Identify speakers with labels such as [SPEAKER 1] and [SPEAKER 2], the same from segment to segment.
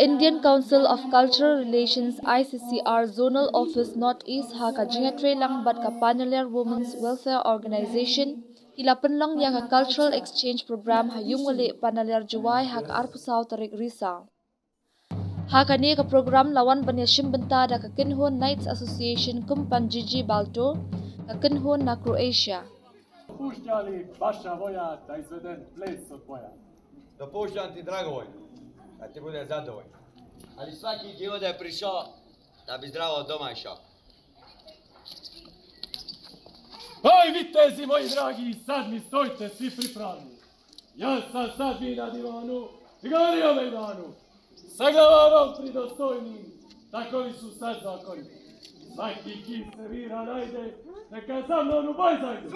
[SPEAKER 1] Indian Council of Cultural Relations ICCR Zonal Office Northeast haka jingatray lang bat ka Panaliar Women's Welfare Organization hilapan lang ya ka Cultural Exchange Program hayung wali Panaliar Jowai haka arpusaw tarik Rizal. Haka ni ka program lawan banya shimbenta da ka kynhun Knights Association kumpan Gigi Balto ka kynhun na Croatia.
[SPEAKER 2] Pušťali vaša voja da izvedem ples od boja.
[SPEAKER 3] Dopušćam ti dragovoljno, da ti bude zadovoljno. Ali svaki ti ovdje je prišao da bi zdravo doma išao.
[SPEAKER 2] Oj, vitezi moji dragi, sad mi stojite svi pripravni. Ja sam sad vi na divanu i govorio Mejdanu. Saglavavam pridostojnim, takovi su sad zakoni. Svaki ki servira najde, neka za mnom u boj zajde.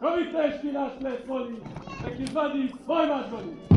[SPEAKER 2] Ko vi teški naš ples voli, nek izvadi svoj mač voli.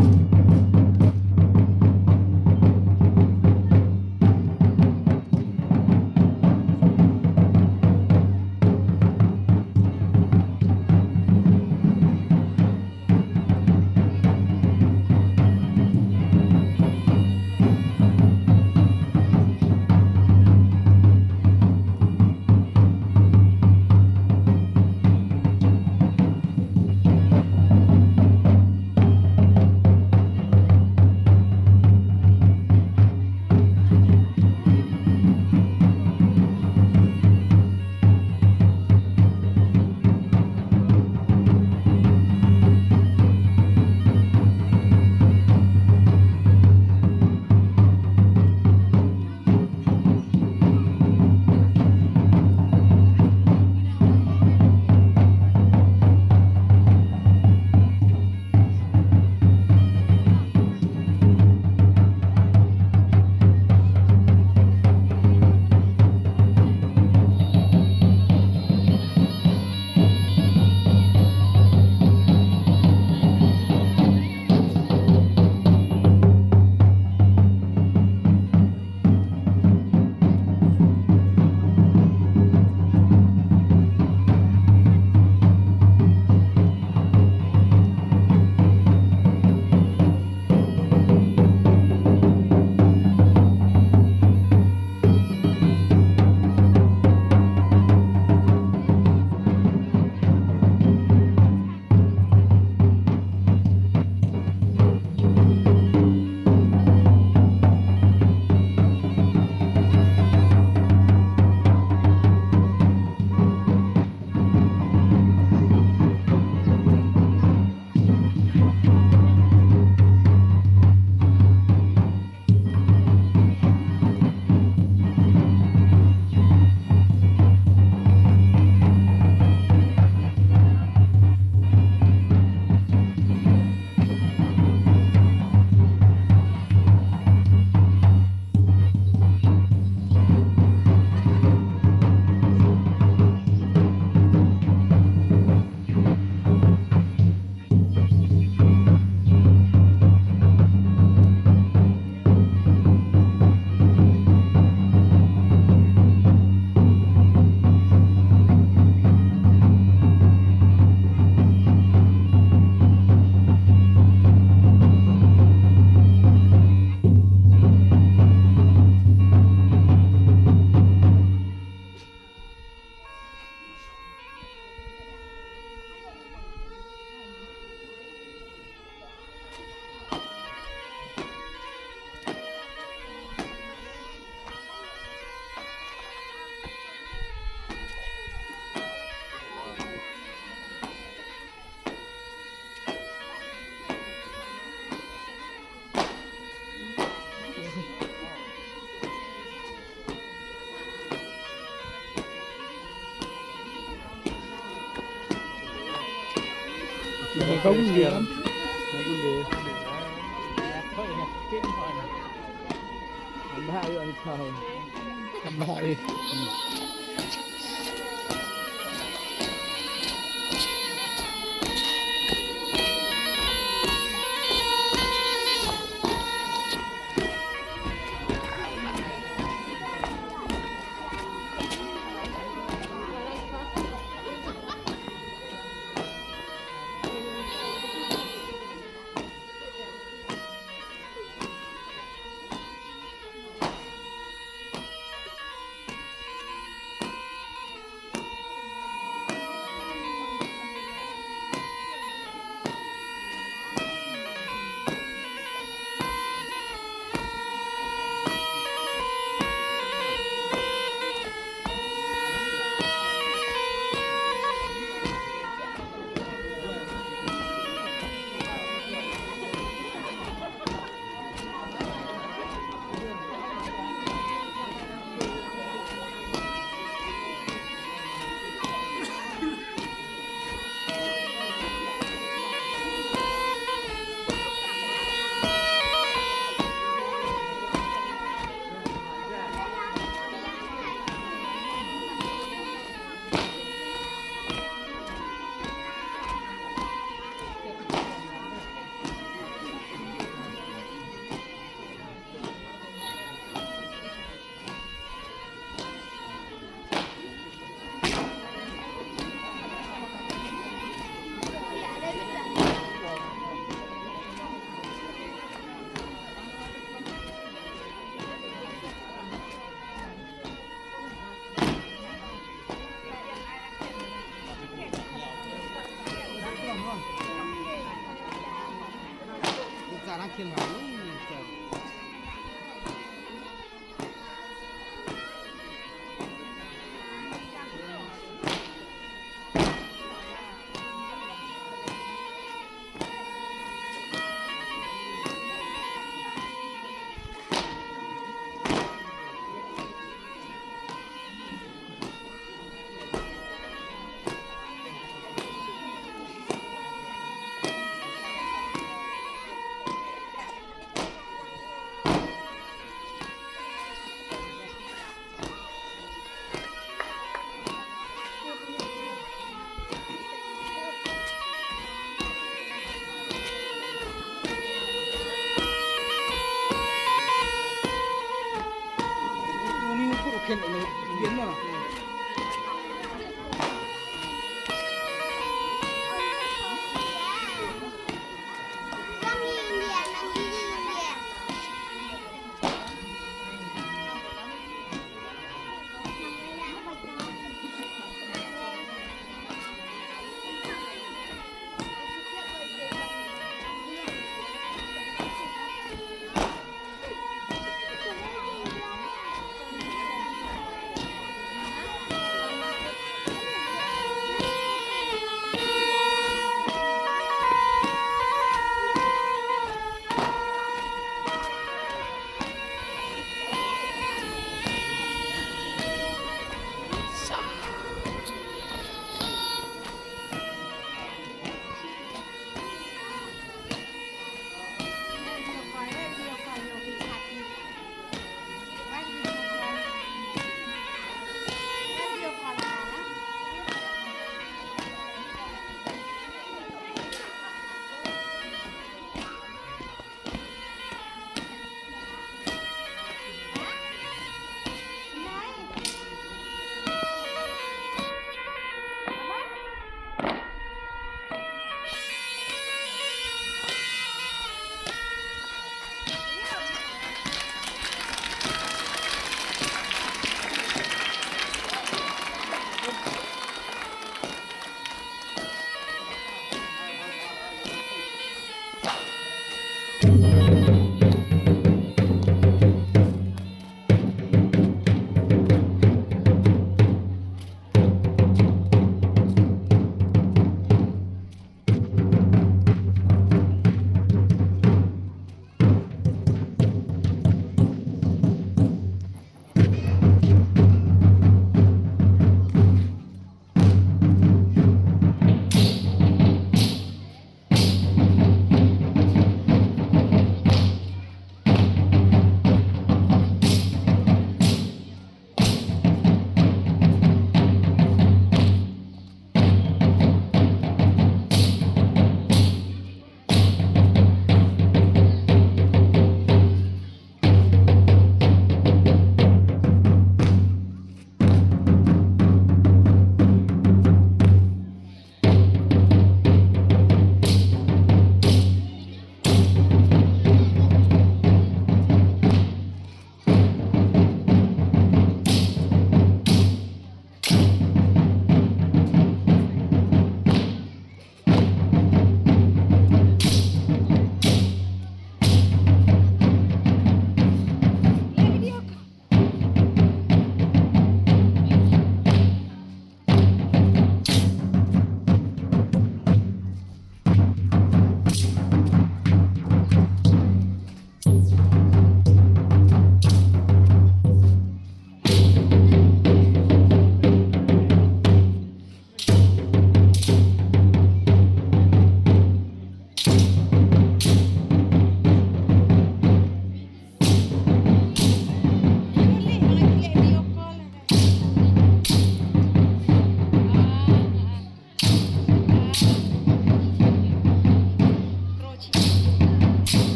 [SPEAKER 4] Có cái gì lắm.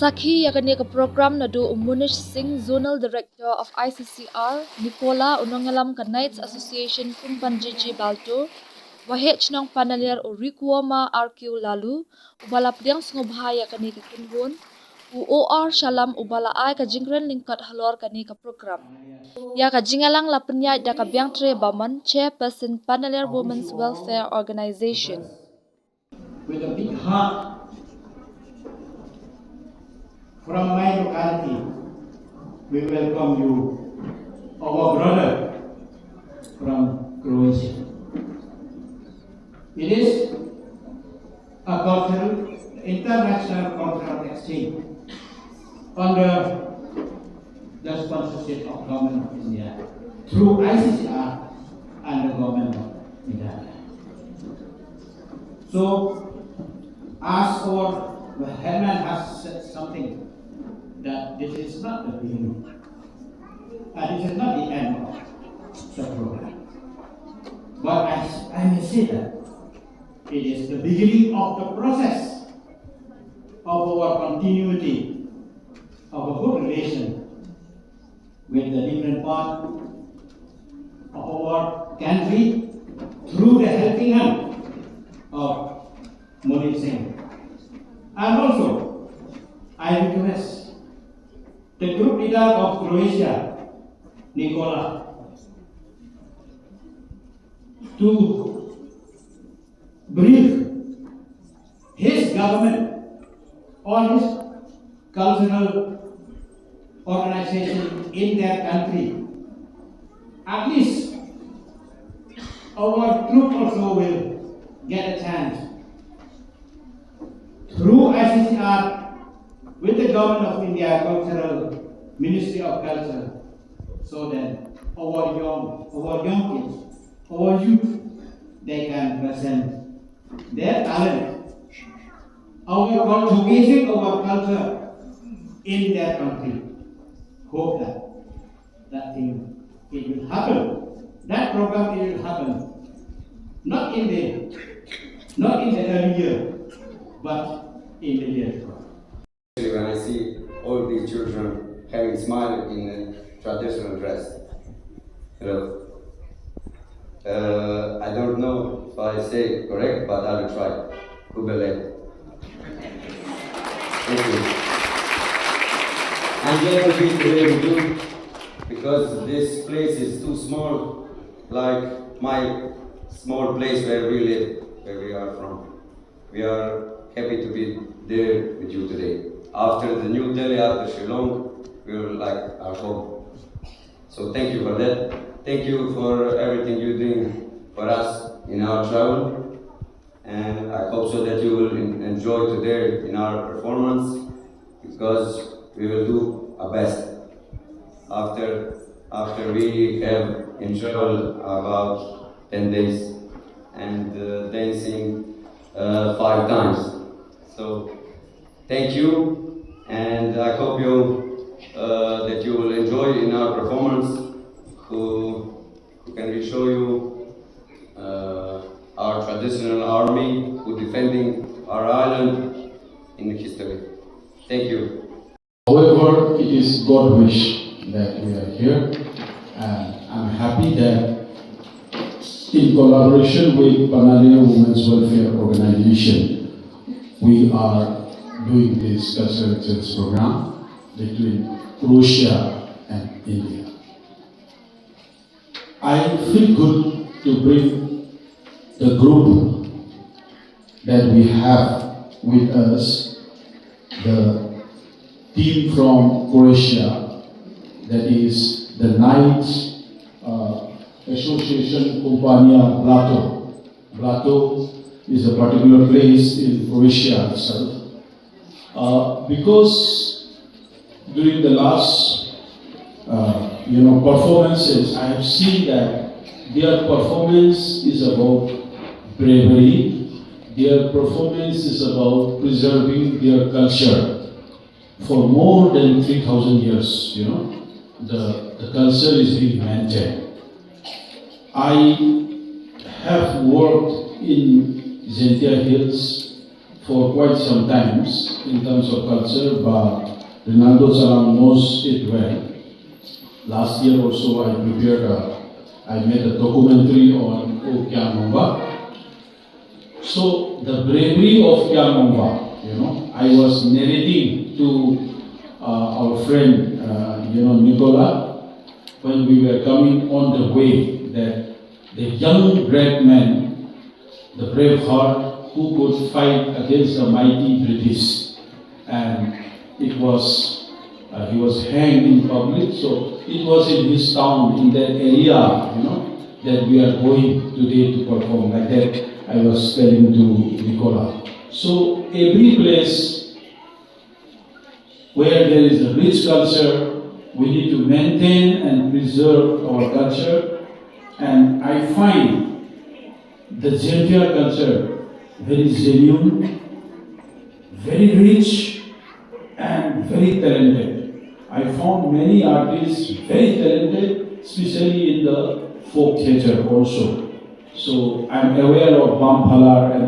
[SPEAKER 1] Sakhi yakani ka program nadu Munish Singh, Zonal Director of ICCR, Nicola Unongalam ka Knights Association Kumpanjiji Balto, Wahech nong Panaliar Urikuoma RQ Lalu, Ubala Priang Sngobha yakani ka kynhun, OR Shalam Ubala Ai ka Jingren Lingkat Halor kani ka program. Ya ka jingalang lapenya da ka Biangtre Baman, Chairperson Panaliar Women's Welfare Organization.
[SPEAKER 5] With a big heart from my locality, we welcome you, our brother from Croatia. It is a cultural, international cultural exchange under the sponsorship of Government of India through ICCR and the Government of Meghalaya. So, as our Herman has said something, that this is not the beginning, and this is not the end of the program. But I may say that it is the beginning of the process of our continuity of a good relation with the different part of our country through the helping hand of Munish Singh. And also, I request the group leader of Croatia, Nicola, to brief his government on his cultural organization in their country. At least our group also will get a chance through ICCR with the Government of India Cultural Ministry of Culture, so that our young kids, our youth, they can present their talent, showcasing our culture in their country. Hope that thing it will happen. That program it will happen. Not in the early year, but in the year to come.
[SPEAKER 3] When I see all these children having smile in a traditional dress, I don't know if I say correct, but I will try. Kubele. Thank you. I'm glad to be today with you because this place is too small, like my small place where we live, where we are from. We are happy to be there with you today. After the New Delhi, after Shillong, we will like our home. So thank you for that. Thank you for everything you're doing for us in our travel. And I hope so that you will enjoy today in our performance because we will do our best. After we have in travel about 10 days and dancing 5 times. So thank you. And I hope that you will enjoy in our performance, who can show you our traditional army who defending our island in history. Thank you.
[SPEAKER 6] However, it is God's wish that we are here, and I'm happy that in collaboration with Panaliar Women's Welfare Organization, we are doing this cultural exchange program between Croatia and India. I feel good to bring the group that we have with us, the team from Croatia, that is the Knights Association Kompania Blato. Blato is a particular place in Croatia itself. Because during the last performances, I have seen that their performance is about bravery, their performance is about preserving their culture for more than 3,000 years. The culture is being maintained. I have worked in Zentia Hills for quite some times in terms of culture, but Rinaldo Salam knows it well. Last year also I made a documentary on Kynhun. So the bravery of Kynhun, I was narrating to our friend, Nicola, when we were coming on the way, that the young brave man, the brave heart who could fight against the mighty British, and it was he was hanged in public. So it was in his town, in that area, that we are going today to perform. Like that, I was telling to Nicola. So every place where there is a rich culture, we need to maintain and preserve our culture. And I find the Zentia culture very genuine, very rich, and very talented. I found many artists very talented, especially in the folk theatre also. So I'm aware of Bampalar and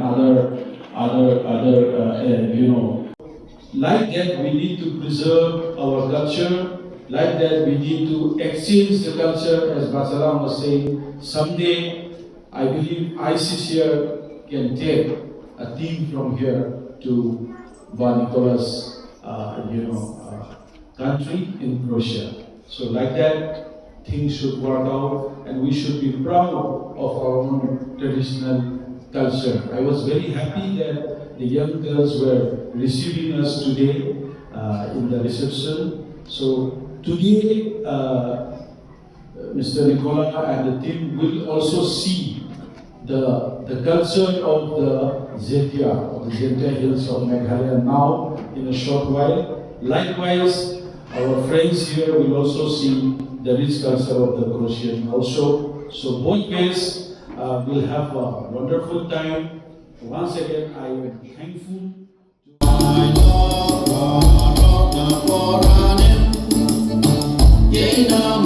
[SPEAKER 6] Like that, we need to preserve our culture. Like that, we need to exchange the culture, as Basalam was saying. Someday, I believe ISIS here can take a team from here to Nicola's, country in Croatia. So like that, things should work out, and we should be proud of our own traditional culture. I was very happy that the young girls were receiving us today in the reception. So today, Mr. Nicola and the team will also see the culture of the Zentia Hills of Meghalaya now in a short while. Likewise, our friends here will also see the rich culture of the Croatian also. So both ways will have a wonderful time. Once again, I am thankful to